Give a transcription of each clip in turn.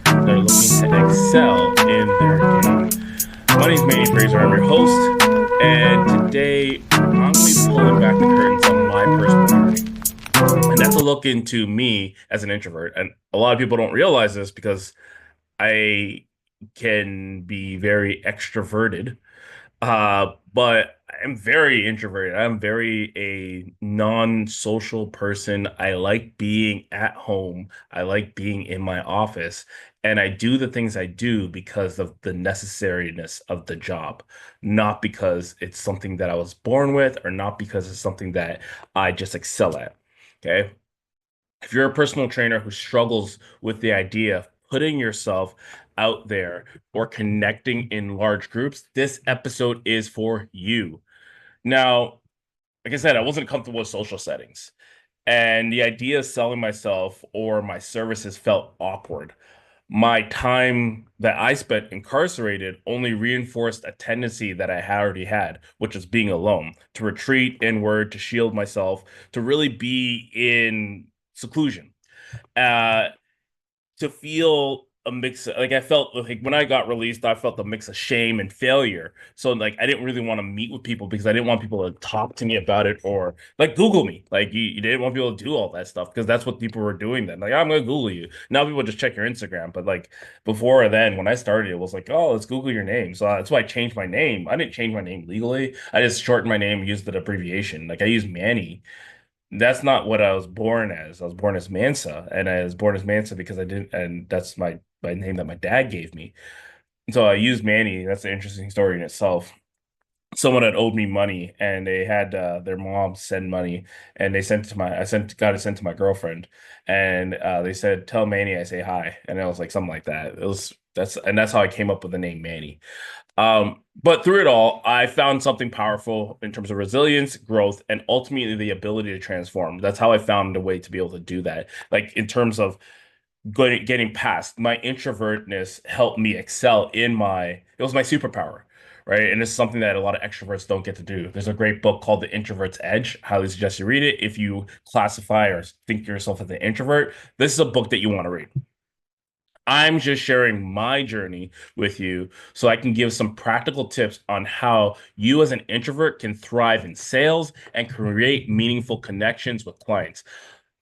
that are looking to excel in their game. My name is Manny Fraser. I'm your host, and today I'm going to be pulling back the curtains on my personal journey. And that's a look into me as an introvert. And a lot of people don't realize this because I can be very extroverted, but I'm very introverted. I'm very a non-social person. I like being at home. I like being in my office. And I do the things I do because of the necessariness of the job, not because it's something that I was born with or not because it's something that I just excel at. Okay. If you're a personal trainer who struggles with the idea of putting yourself out there or connecting in large groups, this episode is for you. Now, like I said, I wasn't comfortable with social settings, and the idea of selling myself or my services felt awkward. My time that I spent incarcerated only reinforced a tendency that I had already had, which is being alone, to retreat inward, to shield myself, to really be in seclusion. Uh, to feel a mix like I felt like when I got released, I felt a mix of shame and failure. So like I didn't really want to meet with people because I didn't want people to talk to me about it or like Google me. Like you didn't want people to do all that stuff because that's what people were doing then. Like I'm gonna Google you. Now people just check your Instagram. But like before then, when I started, it was like, oh, let's Google your name. So that's why I changed my name. I didn't change my name legally. I just shortened my name, used the abbreviation. Like I used Manny. That's not what I was born as. I was born as Mansa, and I was born as Mansa because I didn't, and that's my name that my dad gave me. And so I used Manny. That's an interesting story in itself. Someone had owed me money, and they had their mom send money, and they sent it to my I sent got it sent to my girlfriend, and they said, "Tell Manny I say hi," and I was like something like that. It was that's how I came up with the name Manny. But through it all, I found something powerful in terms of resilience, growth, and ultimately the ability to transform. That's how I found a way to be able to do that. Like in terms of getting past my introvertness helped me excel in it was my superpower, right? And this is something that a lot of extroverts don't get to do. There's a great book called The Introvert's Edge. Highly suggest you read it if you classify or think yourself as an introvert. This is a book that you want to read. I'm just sharing my journey with you so I can give some practical tips on how you, as an introvert, can thrive in sales and create meaningful connections with clients.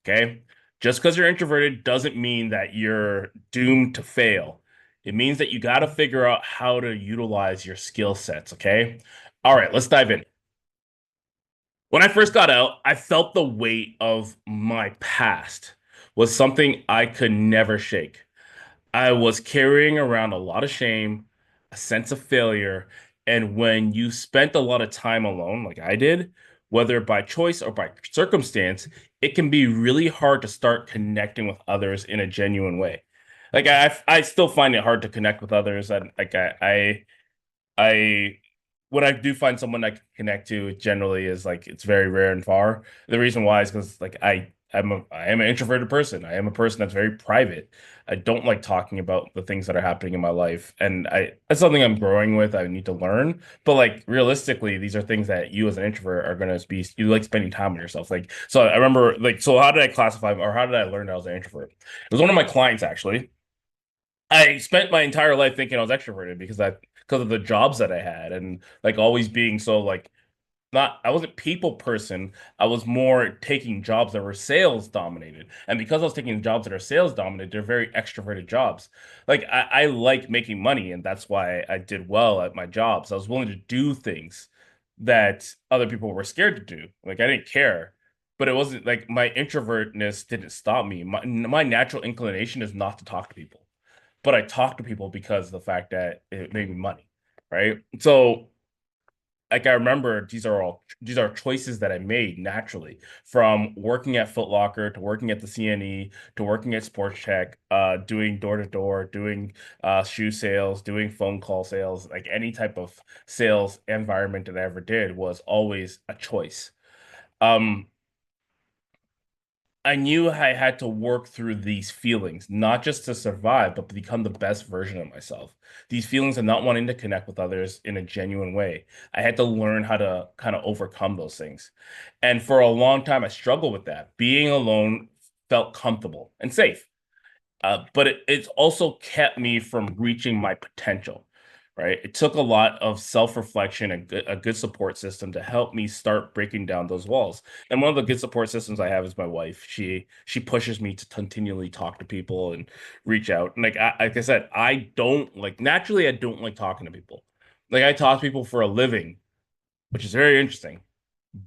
Okay. Just because you're introverted doesn't mean that you're doomed to fail. It means that you got to figure out how to utilize your skill sets. Okay. All right, let's dive in. When I first got out, I felt the weight of my past was something I could never shake. I was carrying around a lot of shame, a sense of failure, and when you spent a lot of time alone, like I did, whether by choice or by circumstance, it can be really hard to start connecting with others in a genuine way. Like I still find it hard to connect with others, and like I when I do find someone I can connect to, it generally is like it's very rare and far. The reason why is because like I am an introverted person. I am a person that's very private. I don't like talking about the things that are happening in my life, and I that's something I'm growing with. I need to learn, but like realistically, these are things that you as an introvert are gonna be. You like spending time with yourself. Like so, I remember like so. How did I classify or how did I learn that I was an introvert? It was one of my clients actually. I spent my entire life thinking I was extroverted because of the jobs that I had and like always being so like not I wasn't people person. I was more taking jobs that were sales dominated. And because I was taking jobs that are sales dominated, they're very extroverted jobs. Like I like making money and that's why I did well at my jobs. I was willing to do things that other people were scared to do. Like I didn't care. But it wasn't like my introvertness didn't stop me. My natural inclination is not to talk to people, but I talk to people because of the fact that it made me money, right? So like I remember these are choices that I made naturally from working at Foot Locker to working at the CNE to working at Sports Check, doing door to door, doing shoe sales, doing phone call sales, like any type of sales environment that I ever did was always a choice. Um, I knew I had to work through these feelings, not just to survive, but to become the best version of myself. These feelings of not wanting to connect with others in a genuine way. I had to learn how to kind of overcome those things. And for a long time, I struggled with that. Being alone felt comfortable and safe. But it's also kept me from reaching my potential, right? It took a lot of self-reflection and a good support system to help me start breaking down those walls. And one of the good support systems I have is my wife. She pushes me to continually talk to people and reach out. And like I said, I don't like naturally I don't like talking to people. Like I talk to people for a living, which is very interesting.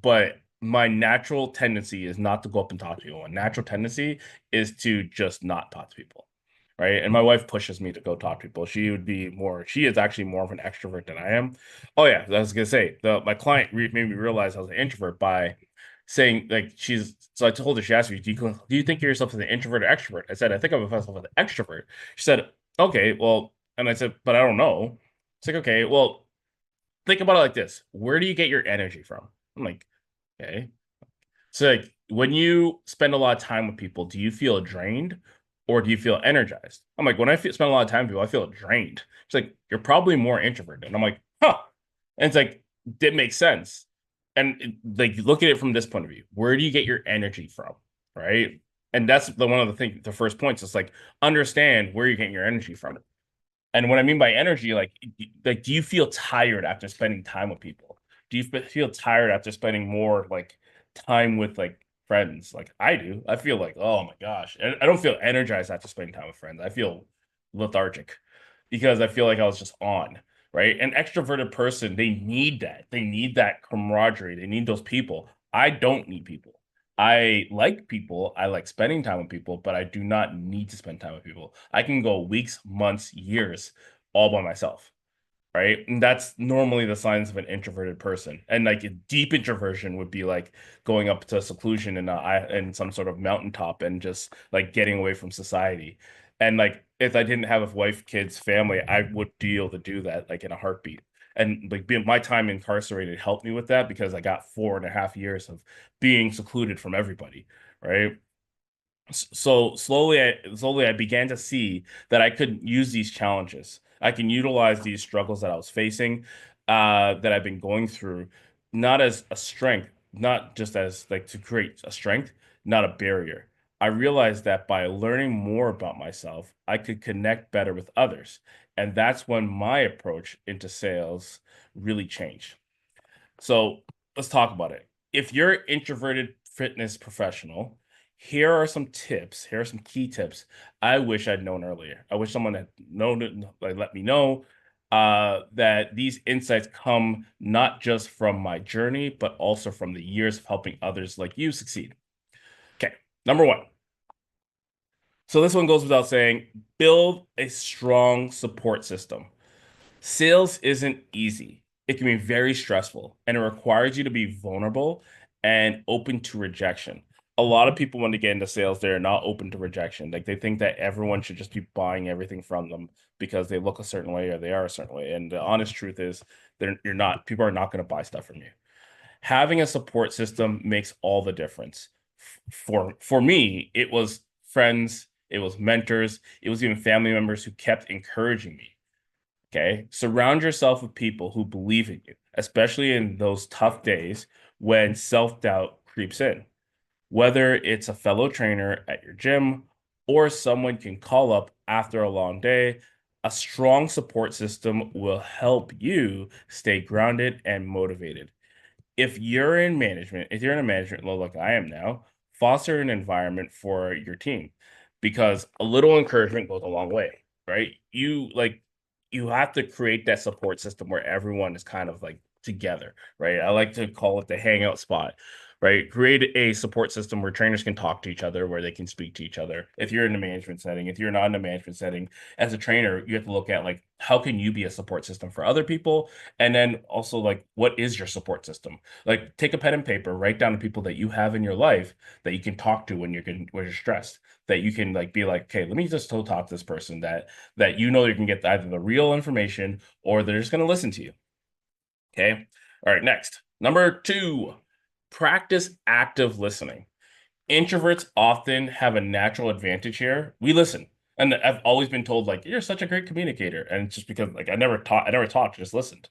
But my natural tendency is not to go up and talk to people. My natural tendency is to just not talk to people. Right. And my wife pushes me to go talk to people. She is actually more of an extrovert than I am. Oh, yeah. I was going to say, my client made me realize I was an introvert by saying, like, so I told her, she asked me, do you think of yourself as an introvert or extrovert? I said, I think of myself as an extrovert. She said, okay, well, and I said, but I don't know. It's like, okay, well, think about it like this. Where do you get your energy from? I'm like, okay. So like when you spend a lot of time with people, do you feel drained or do you feel energized? I'm like, when spend a lot of time with people, I feel drained. It's like, you're probably more introverted. And I'm like, huh. And it's like, it makes sense. And like, look at it from this point of view. Where do you get your energy from? Right. And that's one of the first points. It's like, understand where you're getting your energy from. And what I mean by energy, like, do you feel tired after spending time with people? Do you feel tired after spending more like time with like friends? Like I do. I feel like, oh my gosh, I don't feel energized after spending time with friends. I feel lethargic because I feel like I was just on, right? An extroverted person, they need that. They need that camaraderie. They need those people. I don't need people. I like people. I like spending time with people, but I do not need to spend time with people. I can go weeks, months, years all by myself, right? And that's normally the signs of an introverted person. And like a deep introversion would be like going up to seclusion in some sort of mountaintop and just like getting away from society. And like if I didn't have a wife, kids, family, I would be able to do that like in a heartbeat. And like my time incarcerated helped me with that because I got 4.5 years of being secluded from everybody, right? So slowly I began to see that I could use these challenges. I can utilize these struggles that I was facing, that I've been going through, not as a strength, not just as like to create a strength, not a barrier. I realized that by learning more about myself, I could connect better with others. And that's when my approach into sales really changed. So let's talk about it. If you're an introverted fitness professional, here are some tips. Here are some key tips I wish I'd known earlier. I wish someone had known, like, let me know that these insights come not just from my journey, but also from the years of helping others like you succeed. Okay, number one. So this one goes without saying, build a strong support system. Sales isn't easy. It can be very stressful and it requires you to be vulnerable and open to rejection. A lot of people, when they get into sales, they're not open to rejection. Like they think that everyone should just be buying everything from them because they look a certain way or they are a certain way. And the honest truth is, you're not. People are not going to buy stuff from you. Having a support system makes all the difference. For me, it was friends, it was mentors, it was even family members who kept encouraging me. Okay. Surround yourself with people who believe in you, especially in those tough days when self doubt creeps in. Whether it's a fellow trainer at your gym or someone you can call up after a long day, a strong support system will help you stay grounded and motivated. If you're in a management role like I am now, foster an environment for your team because a little encouragement goes a long way, right? You have to create that support system where everyone is kind of like together, right? I like to call it the hangout spot, right? Create a support system where trainers can talk to each other, where they can speak to each other. If you're in a management setting, if you're not in a management setting, as a trainer, you have to look at like how can you be a support system for other people, and then also like what is your support system? Like take a pen and paper, write down the people that you have in your life that you can talk to when you're stressed. That you can like be like, okay, let me just talk to this person that you know you can get either the real information or they're just going to listen to you. Okay. All right. Next, number two, practice active listening. Introverts often have a natural advantage here. We listen. And I've always been told, like, you're such a great communicator. And it's just because like I never talked, just listened.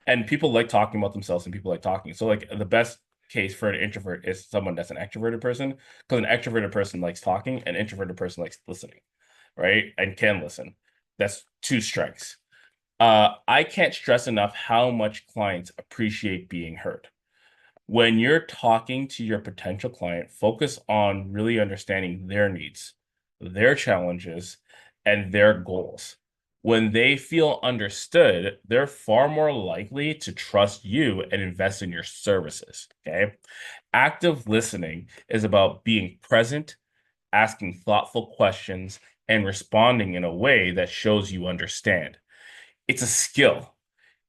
And people like talking about themselves and people like talking. So like the best case for an introvert is someone that's an extroverted person, because an extroverted person likes talking, an introverted person likes listening. right? And can listen. That's two strikes. I can't stress enough how much clients appreciate being heard. When you're talking to your potential client, focus on really understanding their needs, their challenges, and their goals. When they feel understood, they're far more likely to trust you and invest in your services. Okay. Active listening is about being present, asking thoughtful questions, and responding in a way that shows you understand. It's a skill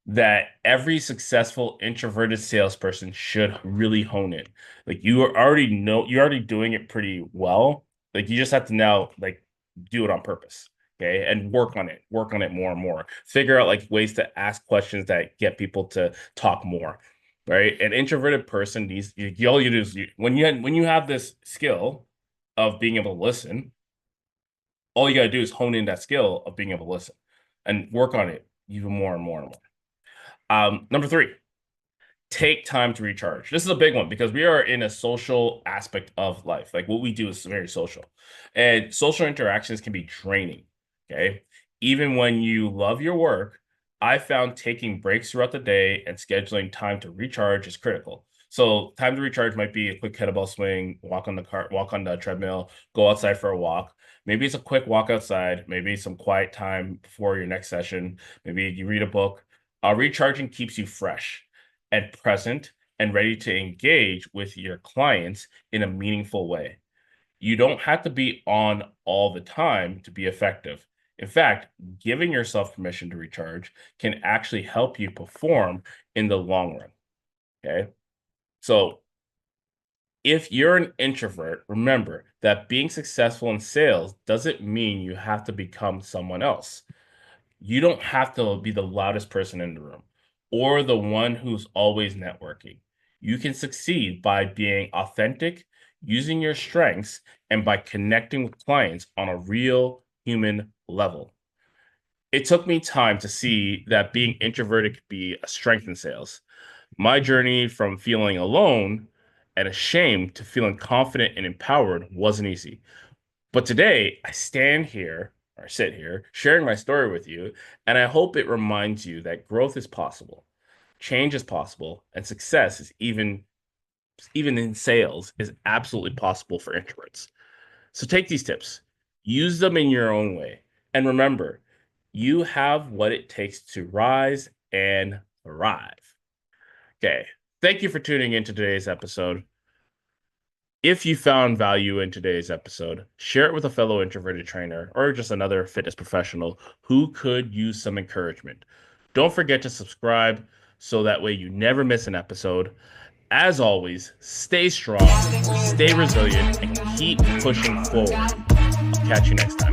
that every successful introverted salesperson should really hone in. Like you're already doing it pretty well. Like you just have to now like do it on purpose. Okay. And work on it more and more. Figure out like ways to ask questions that get people to talk more. Right. An introverted person needs all you do is when you have this skill of being able to listen, all you got to do is hone in that skill of being able to listen and work on it even more and more and more. Number three, take time to recharge. This is a big one because we are in a social aspect of life. Like what we do is very social, and social interactions can be draining. Okay. Even when you love your work, I found taking breaks throughout the day and scheduling time to recharge is critical. So time to recharge might be a quick kettlebell swing, walk on the treadmill, go outside for a walk. Maybe it's a quick walk outside, maybe some quiet time before your next session. Maybe you read a book. Recharging keeps you fresh and present and ready to engage with your clients in a meaningful way. You don't have to be on all the time to be effective. In fact, giving yourself permission to recharge can actually help you perform in the long run. Okay. So if you're an introvert, remember that being successful in sales doesn't mean you have to become someone else. You don't have to be the loudest person in the room or the one who's always networking. You can succeed by being authentic, using your strengths, and by connecting with clients on a real human level. It took me time to see that being introverted could be a strength in sales. My journey from feeling alone and ashamed to feeling confident and empowered wasn't easy. But today, I stand here or sit here sharing my story with you, and I hope it reminds you that growth is possible, change is possible, and success is even in sales is absolutely possible for introverts. So take these tips, use them in your own way, and remember, you have what it takes to rise and thrive. Okay. Thank you for tuning in to today's episode. If you found value in today's episode, share it with a fellow introverted trainer or just another fitness professional who could use some encouragement. Don't forget to subscribe so that way you never miss an episode. As always, stay strong, stay resilient, and keep pushing forward. I'll catch you next time.